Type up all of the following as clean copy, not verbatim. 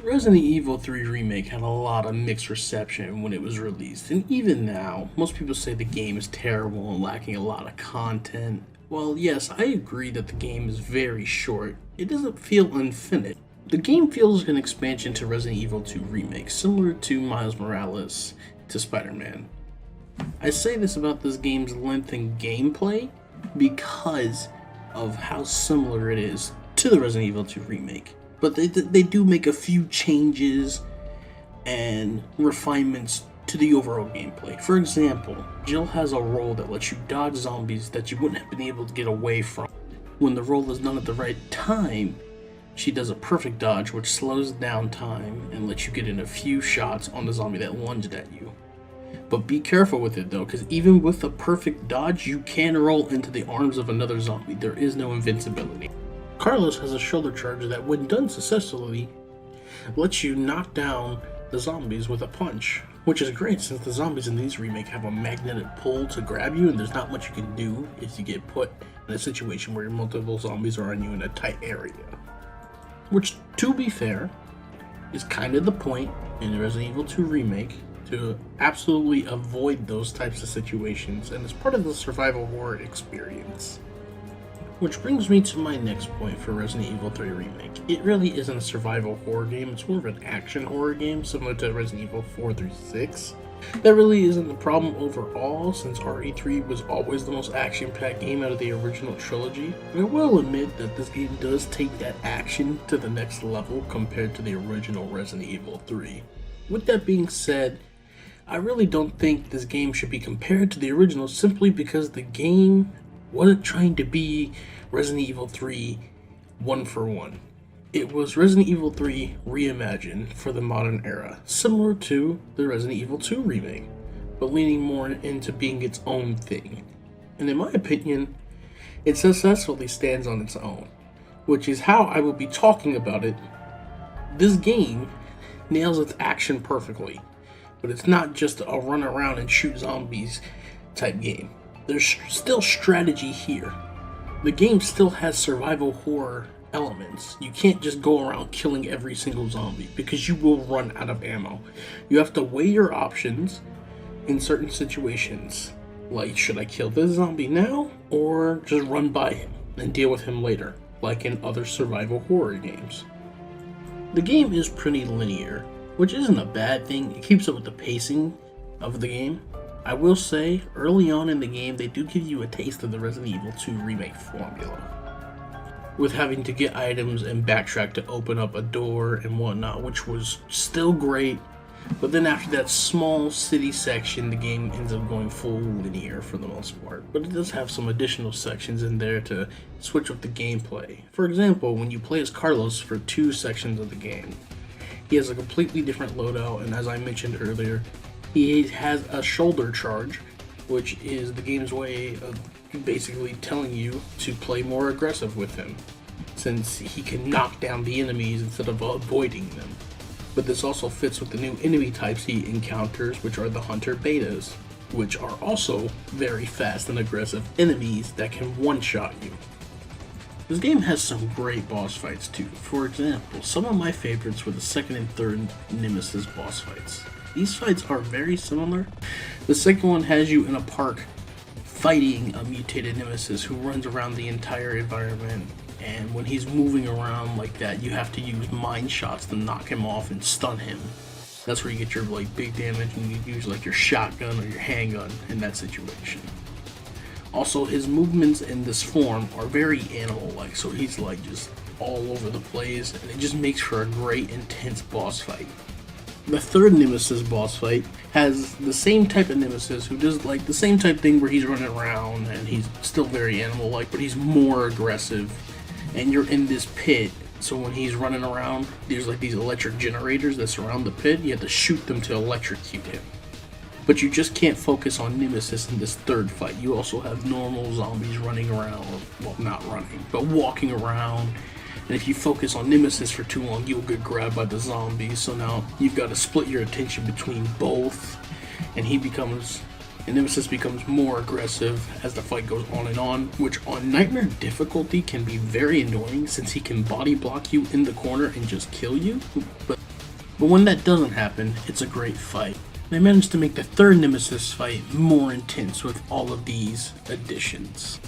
Resident Evil 3 Remake had a lot of mixed reception when it was released, and even now, most people say the game is terrible and lacking a lot of content. Well, yes, I agree that the game is very short. It doesn't feel unfinished. The game feels like an expansion to Resident Evil 2 Remake, similar to Miles Morales to Spider-Man. I say this about this game's length and gameplay because of how similar it is to the Resident Evil 2 Remake. But they do make a few changes and refinements to the overall gameplay. For example, Jill has a roll that lets you dodge zombies that you wouldn't have been able to get away from. When the roll is done at the right time, she does a perfect dodge which slows down time and lets you get in a few shots on the zombie that lunged at you. But be careful with it though, because even with a perfect dodge, you can roll into the arms of another zombie. There is no invincibility. Carlos has a shoulder charge that, when done successfully, lets you knock down the zombies with a punch, which is great since the zombies in these remakes have a magnetic pull to grab you, and there's not much you can do if you get put in a situation where multiple zombies are on you in a tight area. Which, to be fair, is kind of the point in Resident Evil 2 Remake, to absolutely avoid those types of situations, and it's part of the survival horror experience. Which brings me to my next point for Resident Evil 3 Remake. It really isn't a survival horror game, it's more of an action horror game, similar to Resident Evil 4 through 6. That really isn't the problem overall, since RE3 was always the most action-packed game out of the original trilogy. I will admit that this game does take that action to the next level compared to the original Resident Evil 3. With that being said, I really don't think this game should be compared to the original simply because the game wasn't trying to be Resident Evil 3 one for one. It was Resident Evil 3 reimagined for the modern era, similar to the Resident Evil 2 remake, but leaning more into being its own thing. And in my opinion, it successfully stands on its own, which is how I will be talking about it. This game nails its action perfectly, but it's not just a run around and shoot zombies type game. There's still strategy here. The game still has survival horror elements. You can't just go around killing every single zombie because you will run out of ammo. You have to weigh your options in certain situations. Like, should I kill this zombie now or just run by him and deal with him later, like in other survival horror games? The game is pretty linear, which isn't a bad thing. It keeps up with the pacing of the game. I will say, early on in the game, they do give you a taste of the Resident Evil 2 Remake formula, with having to get items and backtrack to open up a door and whatnot, which was still great. But then after that small city section, the game ends up going full linear for the most part. But it does have some additional sections in there to switch up the gameplay. For example, when you play as Carlos for 2 sections of the game, he has a completely different loadout, and as I mentioned earlier, he has a shoulder charge, which is the game's way of basically telling you to play more aggressive with him, since he can knock down the enemies instead of avoiding them. But this also fits with the new enemy types he encounters, which are the Hunter Betas, which are also very fast and aggressive enemies that can one-shot you. This game has some great boss fights too. For example, some of my favorites were the second and third Nemesis boss fights. These fights are very similar. The second one has you in a park fighting a mutated Nemesis who runs around the entire environment, and when he's moving around like that, you have to use mine shots to knock him off and stun him. That's where you get your big damage, and you use your shotgun or your handgun in that situation. Also, his movements in this form are very animal-like, so he's just all over the place, and it just makes for a great intense boss fight. The third Nemesis boss fight has the same type of Nemesis who does the same type thing where he's running around and he's still very animal-like, but he's more aggressive. And you're in this pit, so when he's running around, there's these electric generators that surround the pit. You have to shoot them to electrocute him. But you just can't focus on Nemesis in this third fight. You also have normal zombies running around, well, not running, but walking around. And if you focus on Nemesis for too long, you'll get grabbed by the zombies. So now you've got to split your attention between both, and he becomes and Nemesis becomes more aggressive as the fight goes on, which on Nightmare difficulty can be very annoying since he can body block you in the corner and just kill you, but when that doesn't happen, it's a great fight. They managed to make the third Nemesis fight more intense with all of these additions.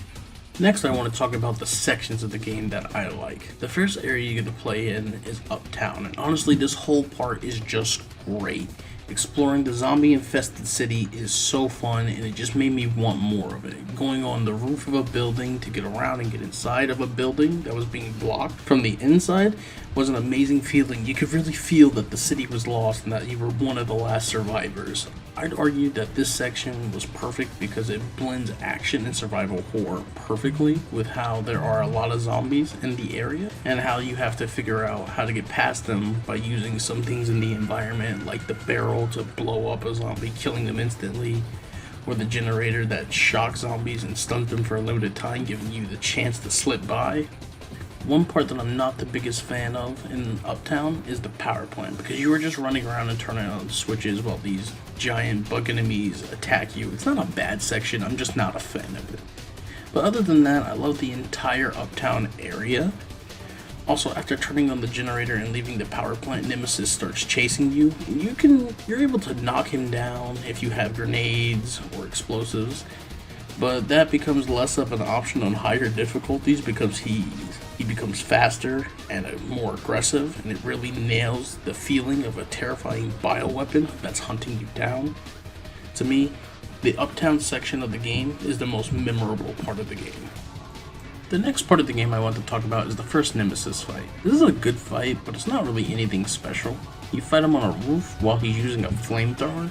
Next, I want to talk about the sections of the game that I like. The first area you get to play in is Uptown, and honestly this whole part is just great. Exploring the zombie-infested city is so fun, and it just made me want more of it. Going on the roof of a building to get around and get inside of a building that was being blocked from the inside was an amazing feeling. You could really feel that the city was lost and that you were one of the last survivors. I'd argue that this section was perfect because it blends action and survival horror perfectly with how there are a lot of zombies in the area and how you have to figure out how to get past them by using some things in the environment like the barrel to blow up a zombie, killing them instantly, or the generator that shocks zombies and stuns them for a limited time, giving you the chance to slip by. One part that I'm not the biggest fan of in Uptown is the power plant, because you are just running around and turning on switches while these giant bug enemies attack you. It's not a bad section, I'm just not a fan of it. But other than that, I love the entire Uptown area. Also, after turning on the generator and leaving the power plant, Nemesis starts chasing you. You're able to knock him down if you have grenades or explosives, but that becomes less of an option on higher difficulties because he becomes faster and more aggressive, and it really nails the feeling of a terrifying bioweapon that's hunting you down. To me, the Uptown section of the game is the most memorable part of the game. The next part of the game I want to talk about is the first Nemesis fight. This is a good fight, but it's not really anything special. You fight him on a roof while he's using a flamethrower,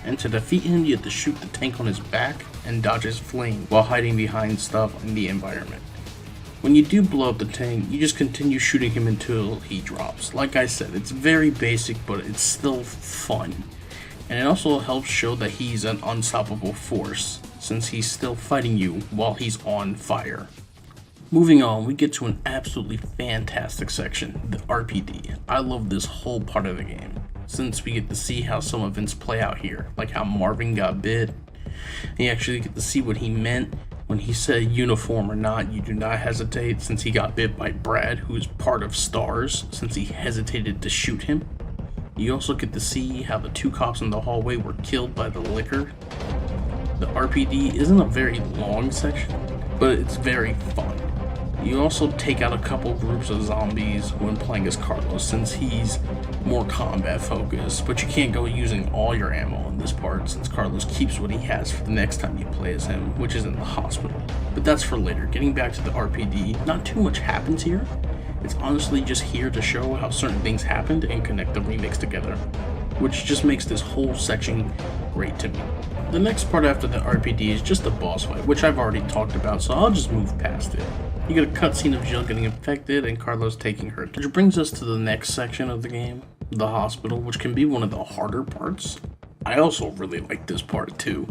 and to defeat him you have to shoot the tank on his back and dodge his flame while hiding behind stuff in the environment. When you do blow up the tank, you just continue shooting him until he drops. Like I said, it's very basic, but it's still fun. And it also helps show that he's an unstoppable force, since he's still fighting you while he's on fire. Moving on, we get to an absolutely fantastic section, the RPD. I love this whole part of the game, since we get to see how some events play out here, like how Marvin got bit. And you actually get to see what he meant when he said uniform or not. You do not hesitate, since he got bit by Brad, who is part of STARS, since he hesitated to shoot him. You also get to see how the two cops in the hallway were killed by the liquor. The RPD isn't a very long section, but it's very fun. You also take out a couple groups of zombies when playing as Carlos, since he's more combat focused, but you can't go using all your ammo in this part since Carlos keeps what he has for the next time you play as him, which is in the hospital. But that's for later. Getting back to the RPD, not too much happens here. It's honestly just here to show how certain things happened and connect the remakes together, which just makes this whole section great to me. The next part after the RPD is just the boss fight, which I've already talked about, so I'll just move past it. You get a cutscene of Jill getting infected and Carlos taking her, which brings us to the next section of the game, the hospital, which can be one of the harder parts. I also really like this part too.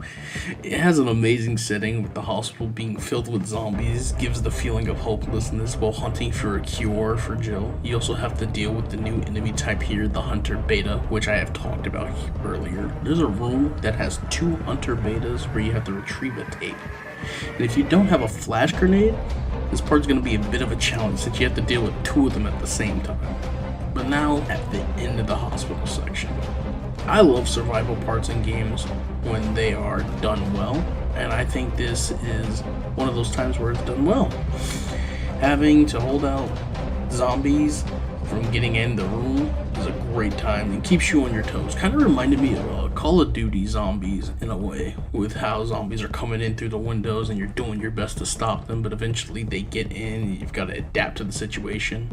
It has an amazing setting with the hospital being filled with zombies, gives the feeling of hopelessness while hunting for a cure for Jill. You also have to deal with the new enemy type here, the Hunter Beta, which I have talked about earlier. There's a room that has 2 Hunter Betas where you have to retrieve a tape. And if you don't have a flash grenade, this part's going to be a bit of a challenge since you have to deal with 2 of them at the same time. But now at the end of the hospital section. I love survival parts in games when they are done well, and I think this is one of those times where it's done well. Having to hold out zombies from getting in the room is a great time and keeps you on your toes. Kind of reminded me of Call of Duty zombies in a way, with how zombies are coming in through the windows and you're doing your best to stop them, but eventually they get in and you've got to adapt to the situation.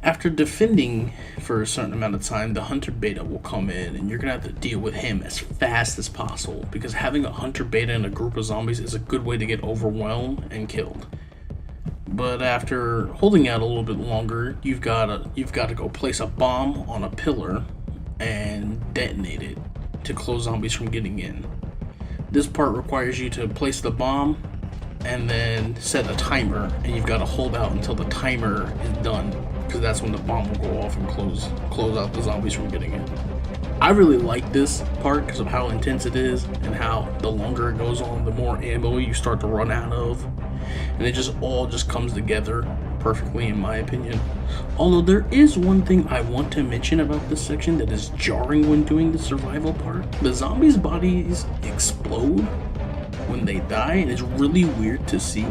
After defending for a certain amount of time, the Hunter Beta will come in and you're going to have to deal with him as fast as possible, because having a Hunter Beta in a group of zombies is a good way to get overwhelmed and killed. But after holding out a little bit longer, you've got to go place a bomb on a pillar and detonate it to close zombies from getting in. This part requires you to place the bomb and then set a timer, and you've got to hold out until the timer is done, because that's when the bomb will go off and close out the zombies from getting in. I really like this part because of how intense it is and how the longer it goes on, the more ammo you start to run out of. And it just all just comes together perfectly in my opinion. Although there is one thing I want to mention about this section that is jarring when doing the survival part. The zombies' bodies explode when they die and it's really weird to see.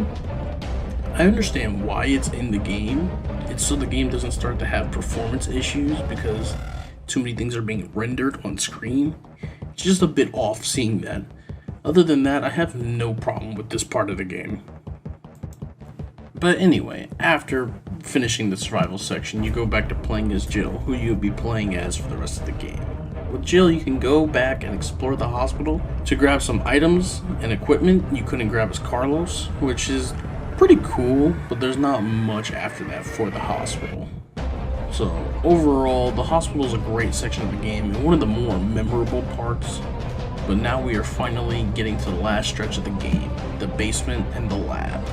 I understand why it's in the game. It's so the game doesn't start to have performance issues because too many things are being rendered on screen. It's just a bit off seeing that. Other than that, I have no problem with this part of the game. But anyway, after finishing the survival section, you go back to playing as Jill, who you'll be playing as for the rest of the game. With Jill, you can go back and explore the hospital to grab some items and equipment you couldn't grab as Carlos, which is pretty cool, but there's not much after that for the hospital. So overall, the hospital is a great section of the game and one of the more memorable parts. But now we are finally getting to the last stretch of the game, the basement and the lab.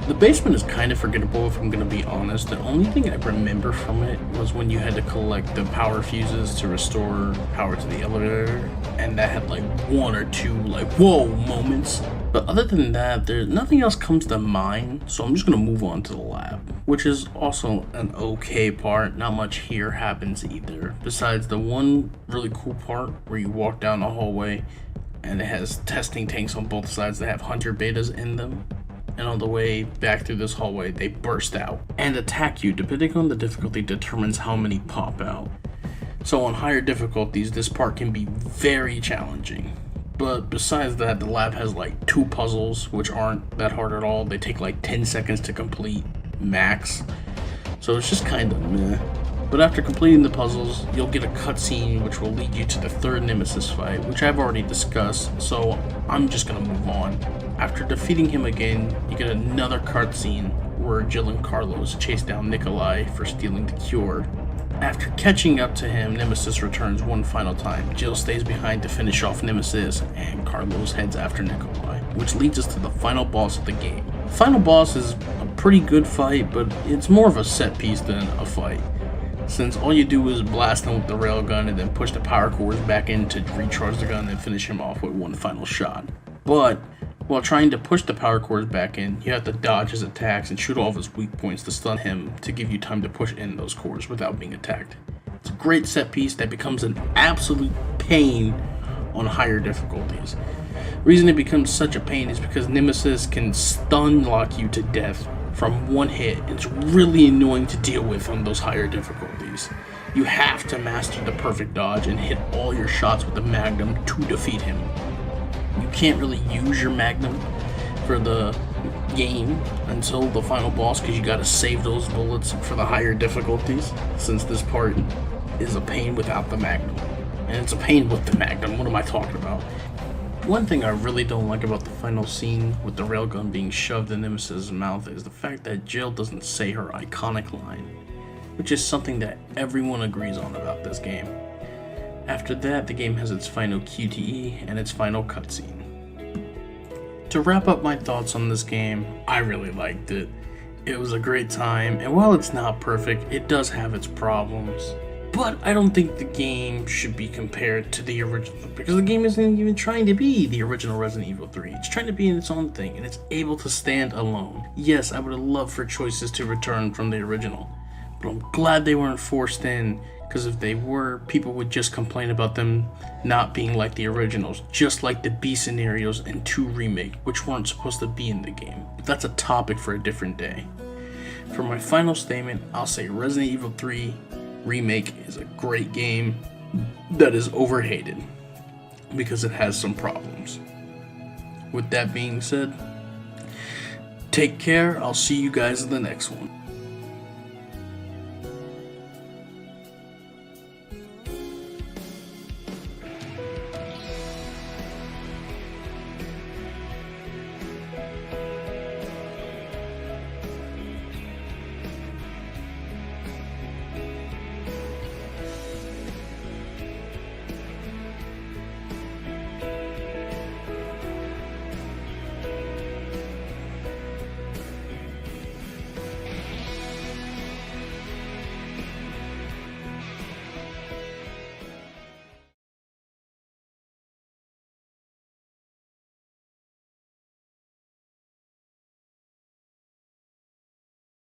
The basement is kind of forgettable if I'm going to be honest. The only thing I remember from it was when you had to collect the power fuses to restore power to the elevator, and that had like one or two like whoa moments. But other than that, there's nothing else comes to mind, so I'm just going to move on to the lab, which is also an okay part. Not much here happens either, besides the one really cool part where you walk down the hallway and it has testing tanks on both sides that have hunter betas in them. And on the way back through this hallway, they burst out and attack you. Depending on the difficulty determines how many pop out. So on higher difficulties, this part can be very challenging. But besides that, the lab has like 2 puzzles, which aren't that hard at all. They take like 10 seconds to complete, max. So it's just kind of meh. But after completing the puzzles, you'll get a cutscene which will lead you to the 3rd Nemesis fight, which I've already discussed, so I'm just gonna move on. After defeating him again, you get another cutscene where Jill and Carlos chase down Nikolai for stealing the cure. After catching up to him, Nemesis returns one final time. Jill stays behind to finish off Nemesis, and Carlos heads after Nikolai, which leads us to the final boss of the game. The final boss is a pretty good fight, but it's more of a set piece than a fight, since all you do is blast him with the railgun and then push the power cores back in to recharge the gun and finish him off with one final shot. But while trying to push the power cores back in, you have to dodge his attacks and shoot all of his weak points to stun him to give you time to push in those cores without being attacked. It's a great set piece that becomes an absolute pain on higher difficulties. The reason it becomes such a pain is because Nemesis can stun lock you to death from one hit. It's really annoying to deal with on those higher difficulties. You have to master the perfect dodge and hit all your shots with the Magnum to defeat him. You can't really use your Magnum for the game until the final boss because you gotta save those bullets for the higher difficulties, since this part is a pain without the Magnum. And it's a pain with the Magnum, what am I talking about? One thing I really don't like about the final scene with the railgun being shoved in Nemesis' mouth is the fact that Jill doesn't say her iconic line, which is something that everyone agrees on about this game. After that, the game has its final QTE and its final cutscene. To wrap up my thoughts on this game, I really liked it. It was a great time, and while it's not perfect, it does have its problems. But I don't think the game should be compared to the original, because the game isn't even trying to be the original Resident Evil 3. It's trying to be its own thing, and it's able to stand alone. Yes, I would have loved for choices to return from the original, but I'm glad they weren't forced in, because if they were, people would just complain about them not being like the originals, just like the B scenarios in 2 Remake, which weren't supposed to be in the game. But that's a topic for a different day. For my final statement, I'll say Resident Evil 3 Remake is a great game that is overhated because it has some problems. With that being said, take care. I'll see you guys in the next one.